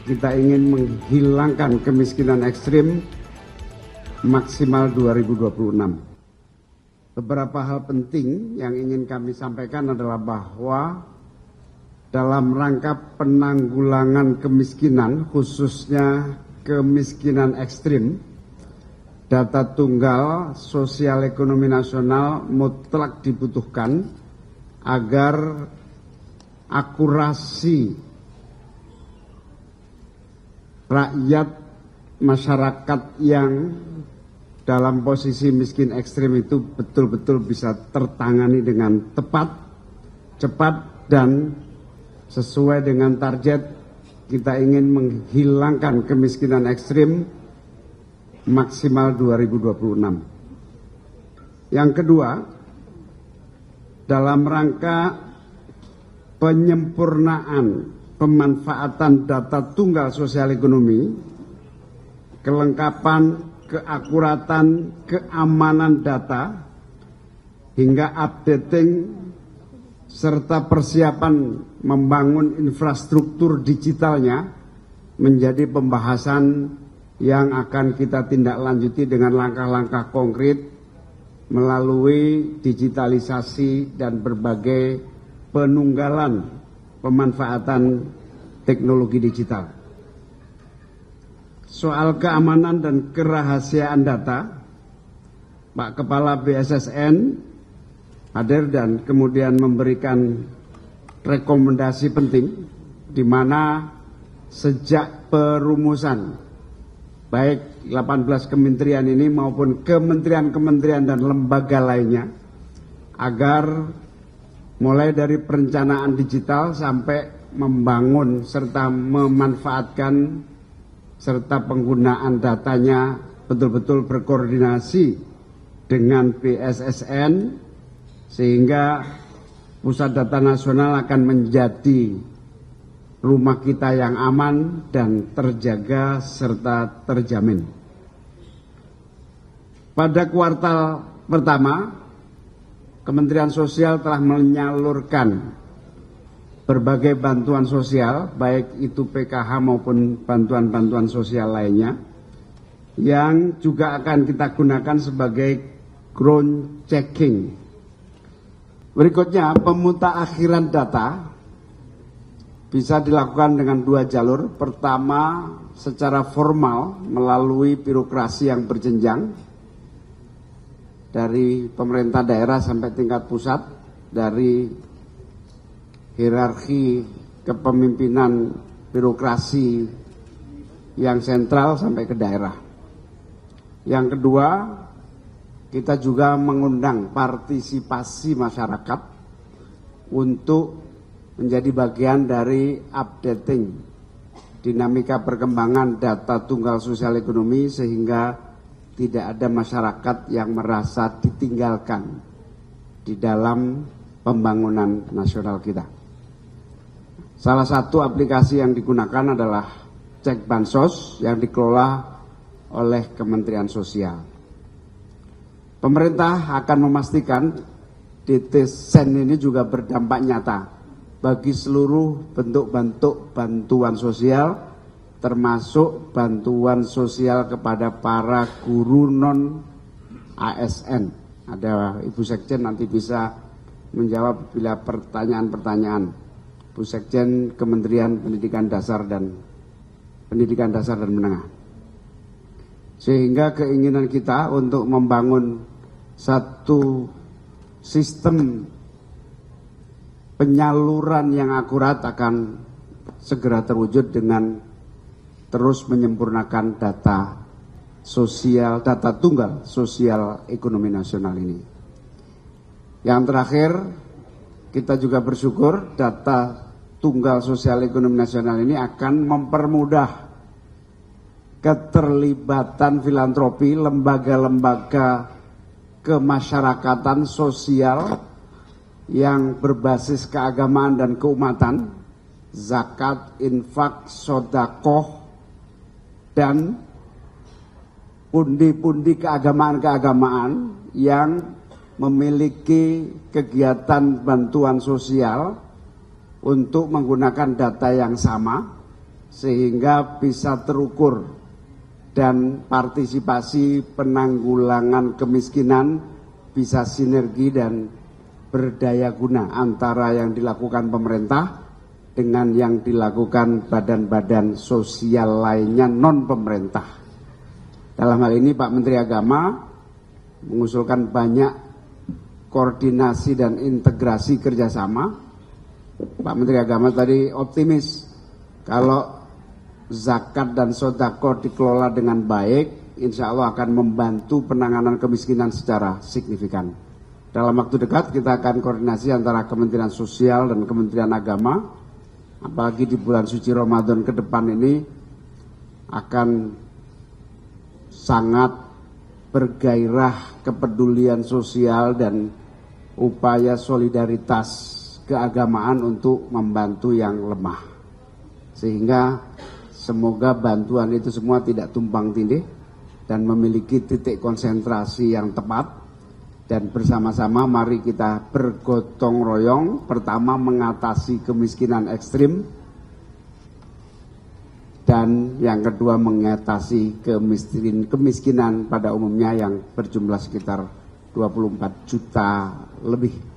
kita ingin menghilangkan kemiskinan ekstrim maksimal 2026. Beberapa hal penting yang ingin kami sampaikan adalah bahwa dalam rangka penanggulangan kemiskinan, khususnya kemiskinan ekstrim, data tunggal sosial ekonomi nasional mutlak dibutuhkan agar akurasi rakyat masyarakat yang dalam posisi miskin ekstrim itu betul-betul bisa tertangani dengan tepat, cepat, dan sesuai dengan target. Kita ingin menghilangkan kemiskinan ekstrim maksimal 2026. Yang kedua, dalam rangka penyempurnaan pemanfaatan data tunggal sosial ekonomi, kelengkapan, keakuratan, keamanan data, hingga updating serta persiapan membangun infrastruktur digitalnya menjadi pembahasan yang akan kita tindak lanjuti dengan langkah-langkah konkret melalui digitalisasi dan berbagai penunggalan pemanfaatan teknologi digital. Soal keamanan dan kerahasiaan data, Pak Kepala BSSN hadir dan kemudian memberikan rekomendasi penting di mana sejak perumusan baik 18 kementerian ini maupun kementerian-kementerian dan lembaga lainnya agar mulai dari perencanaan digital sampai membangun serta memanfaatkan serta penggunaan datanya betul-betul berkoordinasi dengan BSSN sehingga pusat data nasional akan menjadi rumah kita yang aman dan terjaga serta terjamin. Pada kuartal pertama, Kementerian Sosial telah menyalurkan berbagai bantuan sosial, baik itu PKH maupun bantuan-bantuan sosial lainnya, yang juga akan kita gunakan sebagai ground checking. Berikutnya, pemutakhiran data bisa dilakukan dengan dua jalur. Pertama, secara formal melalui birokrasi yang berjenjang dari pemerintah daerah sampai tingkat pusat, dari hierarki kepemimpinan birokrasi yang sentral sampai ke daerah. Yang kedua, kita juga mengundang partisipasi masyarakat untuk menjadi bagian dari updating dinamika perkembangan data tunggal sosial ekonomi sehingga tidak ada masyarakat yang merasa ditinggalkan di dalam pembangunan nasional kita. Salah satu aplikasi yang digunakan adalah Cek Bansos yang dikelola oleh Kementerian Sosial. Pemerintah akan memastikan DTSen ini juga berdampak nyata bagi seluruh bentuk-bentuk bantuan sosial, termasuk bantuan sosial kepada para guru non ASN. Ada Ibu Sekjen nanti bisa menjawab bila pertanyaan-pertanyaan. Bu Sekjen Kementerian Pendidikan Dasar dan Menengah. Sehingga keinginan kita untuk membangun satu sistem penyaluran yang akurat akan segera terwujud dengan terus menyempurnakan data sosial, data tunggal sosial ekonomi nasional ini. Yang terakhir, kita juga bersyukur data tunggal sosial ekonomi nasional ini akan mempermudah keterlibatan filantropi, lembaga-lembaga kemasyarakatan sosial yang berbasis keagamaan dan keumatan, zakat, infak, sodakoh, dan pundi-pundi keagamaan-keagamaan yang memiliki kegiatan bantuan sosial untuk menggunakan data yang sama sehingga bisa terukur dan partisipasi penanggulangan kemiskinan bisa sinergi dan berdaya guna antara yang dilakukan pemerintah dengan yang dilakukan badan-badan sosial lainnya non-pemerintah. Dalam hal ini Pak Menteri Agama mengusulkan banyak koordinasi dan integrasi kerjasama. Pak Menteri Agama tadi optimis kalau zakat dan sodako dikelola dengan baik, insya Allah akan membantu penanganan kemiskinan secara signifikan. Dalam waktu dekat kita akan koordinasi antara Kementerian Sosial dan Kementerian Agama, apalagi di bulan suci Ramadan ke depan ini akan sangat bergairah kepedulian sosial dan upaya solidaritas keagamaan untuk membantu yang lemah. Sehingga semoga bantuan itu semua tidak tumpang tindih dan memiliki titik konsentrasi yang tepat. Dan bersama-sama mari kita bergotong royong, pertama mengatasi kemiskinan ekstrim, dan yang kedua mengatasi kemiskinan pada umumnya yang berjumlah sekitar 24 juta lebih.